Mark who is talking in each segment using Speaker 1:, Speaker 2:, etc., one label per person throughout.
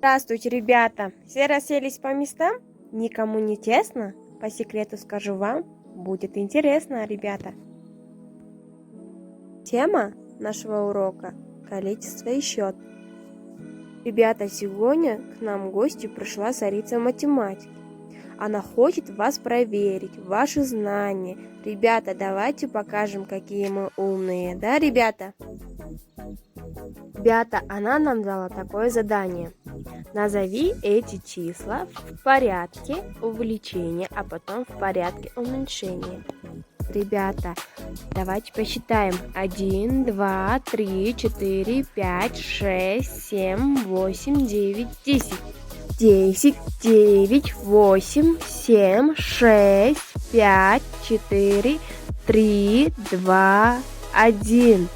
Speaker 1: Здравствуйте, ребята! Все расселись по местам? Никому не тесно? По секрету скажу вам, будет интересно, ребята. Тема нашего урока – количество и счет. Ребята, сегодня к нам в гости пришла царица математики. Она хочет вас проверить, ваши знания. Ребята, давайте покажем, какие мы умные. Да, ребята? Ребята, она нам дала такое задание. Назови эти числа в порядке увеличения, а потом в порядке уменьшения. Ребята, давайте посчитаем. 1, 2, 3, 4, 5, 6, 7, 8, 9, 10. 10, 9, 8, 7, 6, 5, 4, 3, 2, 1.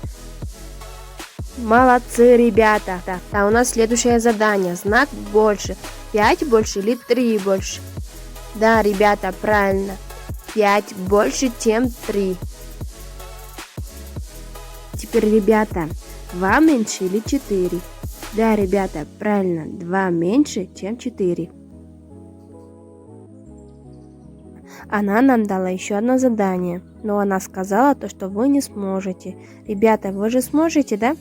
Speaker 1: Молодцы, ребята. А у нас следующее задание. Знак больше. 5 больше или 3 больше? Да, ребята, правильно. 5 больше, чем 3. Теперь, ребята, 2 меньше или 4? Да, ребята, правильно. 2 меньше, чем 4. Она нам дала еще одно задание. Но она сказала то, что вы не сможете. Ребята, вы же сможете, да?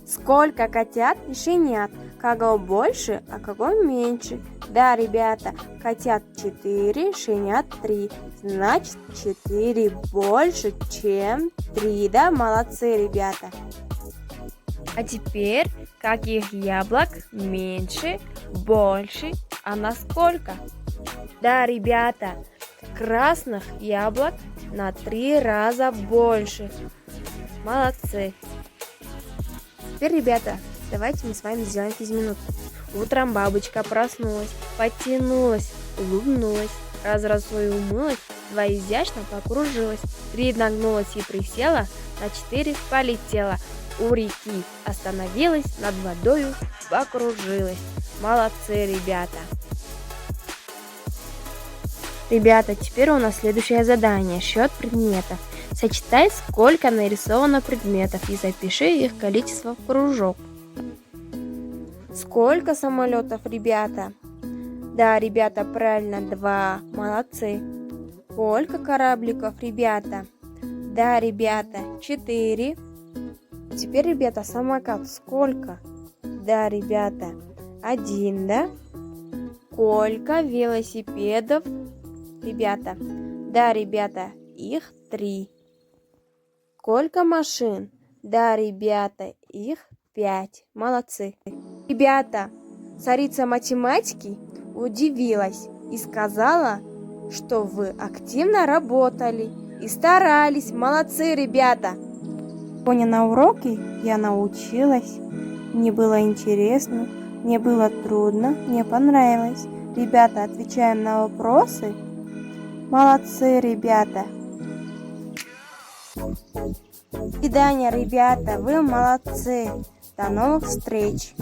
Speaker 1: Сколько котят и щенят? Кого больше, а кого меньше? Да, ребята, котят 4, щенят 3. Значит, 4 больше, чем 3. Да, молодцы, ребята. А теперь, каких яблок меньше, больше, а на сколько? Да, ребята, красных яблок на 3 раза больше. Молодцы. Теперь, ребята, давайте мы с вами сделаем физминутку. Утром бабочка проснулась, подтянулась, улыбнулась, раз и умылась, 2 изящно покружилась, 3 нагнулась и присела, на 4 полетела. У реки остановилась, над водою покружилась. Молодцы, ребята! Ребята, теперь у нас следующее задание. Счет предметов. Сочетай, сколько нарисовано предметов, и запиши их количество в кружок. Сколько самолетов, ребята? Да, ребята, правильно, 2. Молодцы. Сколько корабликов, ребята? Да, ребята, 4. Теперь, ребята, самокат сколько? Да, ребята, 1, да? Сколько велосипедов, ребята? Да, ребята, их 3. Сколько машин? Да, ребята, их 5. Молодцы. Ребята, царица математики удивилась и сказала, что вы активно работали и старались. Молодцы, ребята. Сегодня на уроке я научилась. Мне было интересно, мне было трудно, мне понравилось. Ребята, отвечаем на вопросы. Молодцы, ребята. До свидания, ребята, вы молодцы. До новых встреч.